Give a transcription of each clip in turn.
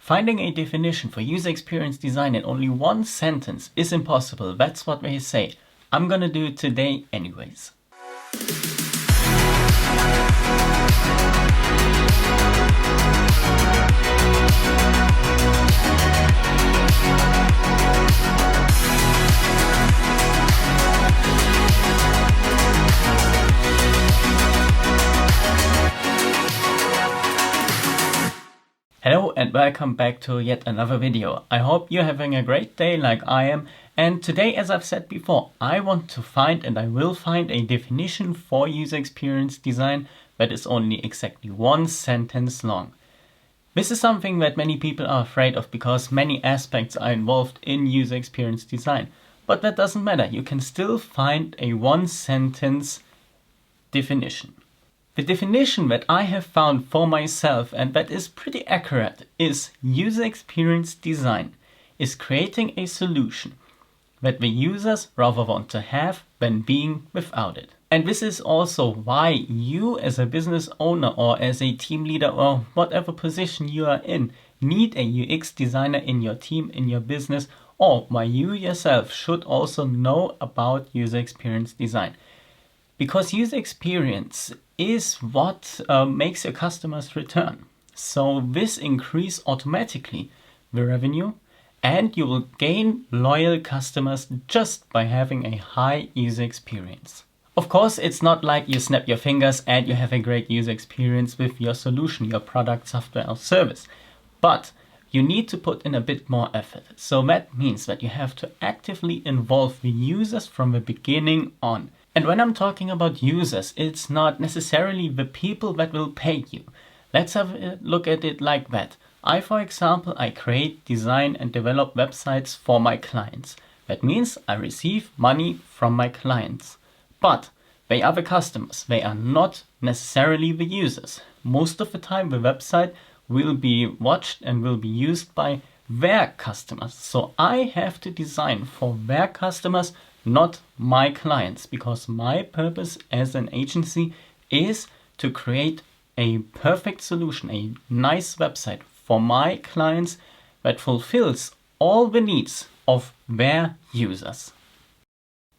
Finding a definition for user experience design in only one sentence is impossible. That's what they say. I'm gonna do it today anyways. Hello and welcome back to yet another video. I hope you're having a great day like I am, and today, as I've said before, I want to find and I will find a definition for user experience design that is only exactly one sentence long. This is something that many people are afraid of because many aspects are involved in user experience design, but that doesn't matter. You can still find a one sentence definition. The definition that I have found for myself, and that is pretty accurate, is user experience design is creating a solution that the users rather want to have than being without it. And this is also why you as a business owner or as a team leader or whatever position you are in need a UX designer in your team, in your business, or why you yourself should also know about user experience design. Because user experience is what makes your customers return. So this increases automatically the revenue, and you will gain loyal customers just by having a high user experience. Of course, it's not like you snap your fingers and you have a great user experience with your solution, your product, software or service. But you need to put in a bit more effort. So that means that you have to actively involve the users from the beginning on. And when I'm talking about users, it's not necessarily the people that will pay you. Let's have a look at it like that. For example, I create, design and develop websites for my clients. That means I receive money from my clients. But they are the customers. They are not necessarily the users. Most of the time the website will be watched and will be used by their customers. So I have to design for their customers, not my clients, because my purpose as an agency is to create a perfect solution, a nice website for my clients that fulfills all the needs of their users.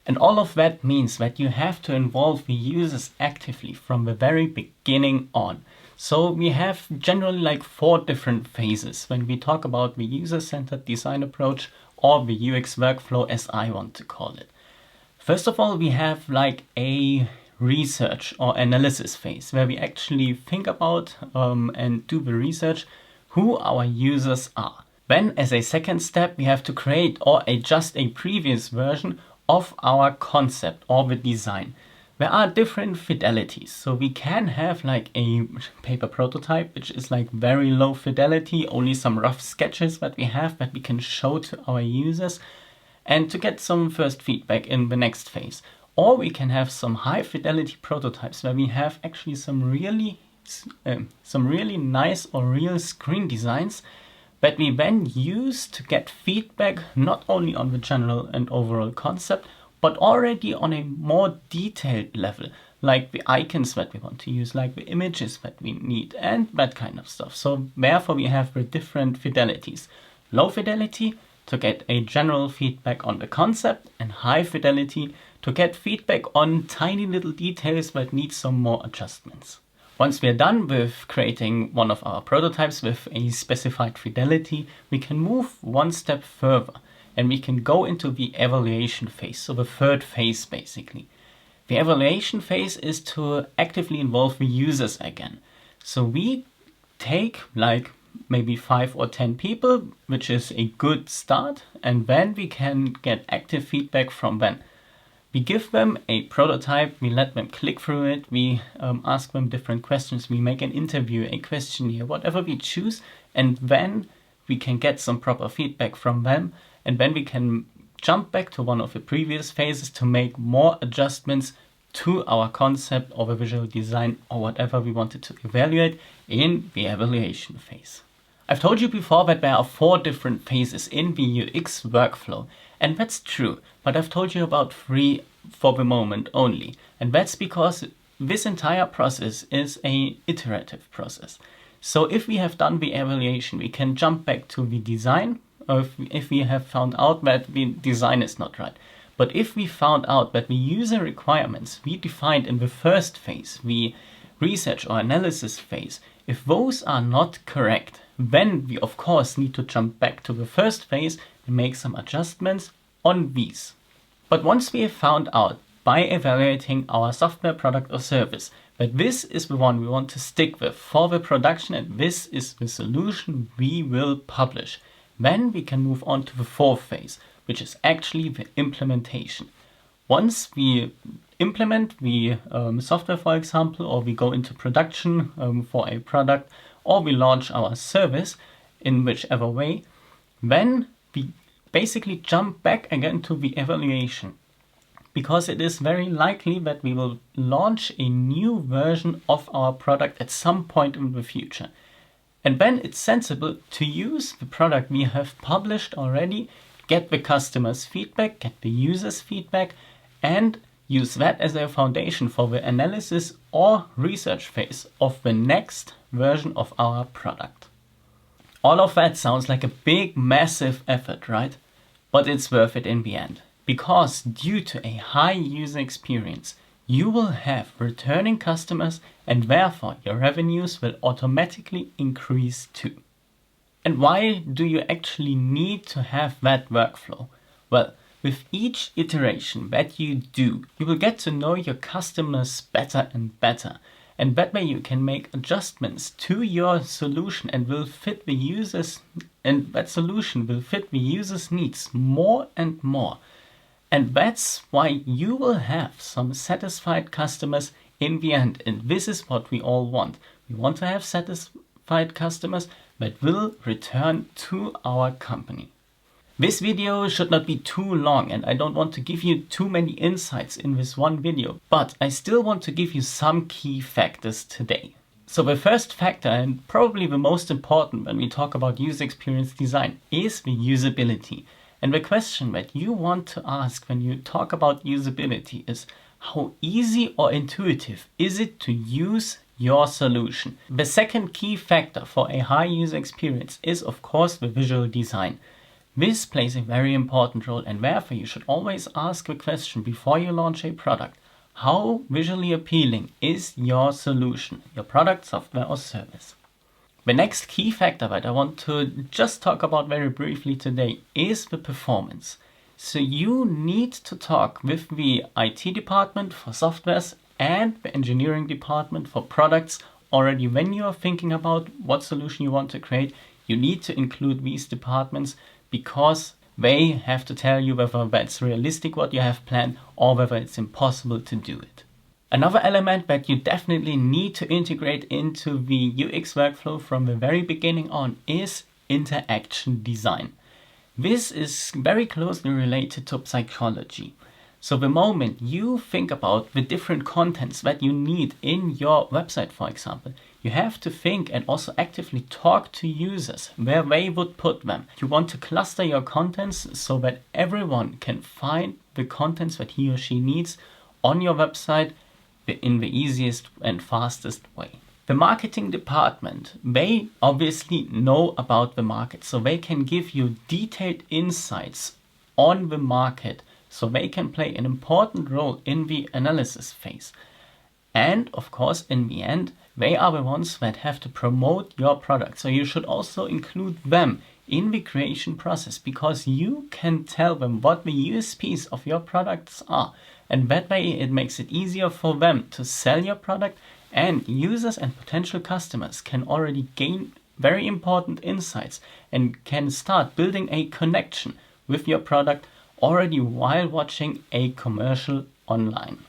And all of that means that you have to involve the users actively from the very beginning on. So we have generally like 4 different phases when we talk about the user-centered design approach, or the UX workflow as I want to call it. First of all, we have like a research or analysis phase where we actually think about and do the research who our users are. Then as a second step, we have to create or adjust a previous version of our concept or the design. There are different fidelities. So we can have like a paper prototype, which is like very low fidelity, only some rough sketches that we have that we can show to our users and to get some first feedback in the next phase. Or we can have some high fidelity prototypes where we have actually some really nice or real screen designs that we then use to get feedback not only on the general and overall concept, but already on a more detailed level, like the icons that we want to use, like the images that we need, and that kind of stuff. So therefore we have the different fidelities. Low fidelity to get a general feedback on the concept, and high fidelity to get feedback on tiny little details that need some more adjustments. Once we are done with creating one of our prototypes with a specified fidelity, we can move one step further and we can go into the evaluation phase, so the third phase basically. The evaluation phase is to actively involve the users again. So we take like maybe 5 or 10 people, which is a good start, and then we can get active feedback from them. We give them a prototype, we let them click through it, we ask them different questions, we make an interview, a questionnaire, whatever we choose, and then we can get some proper feedback from them, and then we can jump back to one of the previous phases to make more adjustments to our concept or the visual design or whatever we wanted to evaluate in the evaluation phase. I've told you before that there are 4 different phases in the UX workflow, and that's true, but I've told you about 3 for the moment only, and that's because this entire process is an iterative process. So if we have done the evaluation, we can jump back to the design, or if we have found out that the design is not right. But if we found out that the user requirements we defined in the first phase, the research or analysis phase, if those are not correct, then we of course need to jump back to the first phase and make some adjustments on these. But once we have found out by evaluating our software, product or service that this is the one we want to stick with for the production and this is the solution we will publish, then we can move on to the fourth phase, which is actually the implementation. Once we implement the software, for example, or we go into production for a product, or we launch our service in whichever way, then we basically jump back again to the evaluation. Because it is very likely that we will launch a new version of our product at some point in the future. And then it's sensible to use the product we have published already, get the customer's feedback, get the user's feedback, and use that as a foundation for the analysis or research phase of the next version of our product. All of that sounds like a big, massive effort, right? But it's worth it in the end. Because due to a high user experience, you will have returning customers and therefore your revenues will automatically increase too. And why do you actually need to have that workflow? Well, with each iteration that you do, you will get to know your customers better and better. And that way you can make adjustments to your solution and will fit the users, and that solution will fit the user's needs more and more. And that's why you will have some satisfied customers in the end. And this is what we all want. We want to have satisfied customers that will return to our company. This video should not be too long and I don't want to give you too many insights in this one video, but I still want to give you some key factors today. So the first factor, and probably the most important when we talk about user experience design, is the usability. And the question that you want to ask when you talk about usability is, how easy or intuitive is it to use your solution? The second key factor for a high user experience is of course the visual design. This plays a very important role and therefore you should always ask the question before you launch a product. How visually appealing is your solution, your product, software or service? The next key factor that I want to just talk about very briefly today is the performance. So you need to talk with the IT department for softwares and the engineering department for products already when you are thinking about what solution you want to create. You need to include these departments because they have to tell you whether that's realistic what you have planned or whether it's impossible to do it. Another element that you definitely need to integrate into the UX workflow from the very beginning on is interaction design. This is very closely related to psychology. So the moment you think about the different contents that you need in your website, for example, you have to think and also actively talk to users where they would put them. You want to cluster your contents so that everyone can find the contents that he or she needs on your website in the easiest and fastest way. The marketing department, they obviously know about the market, so they can give you detailed insights on the market, so they can play an important role in the analysis phase. And of course, in the end, they are the ones that have to promote your product. So you should also include them in the creation process because you can tell them what the USPs of your products are. And that way it makes it easier for them to sell your product, and users and potential customers can already gain very important insights and can start building a connection with your product already while watching a commercial online.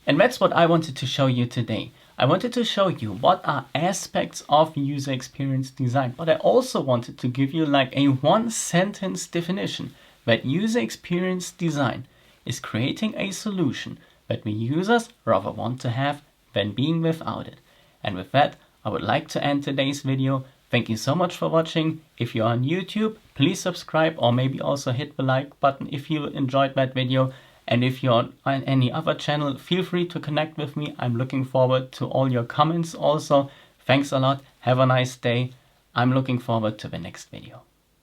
And that's what I wanted to show you today. I wanted to show you what are aspects of user experience design, but I also wanted to give you like a one-sentence definition that user experience design is creating a solution that the users rather want to have than being without it. And with that, I would like to end today's video. Thank you so much for watching. If you're on YouTube, please subscribe or maybe also hit the like button if you enjoyed that video. And if you're on any other channel, feel free to connect with me. I'm looking forward to all your comments also. Thanks a lot. Have a nice day. I'm looking forward to the next video.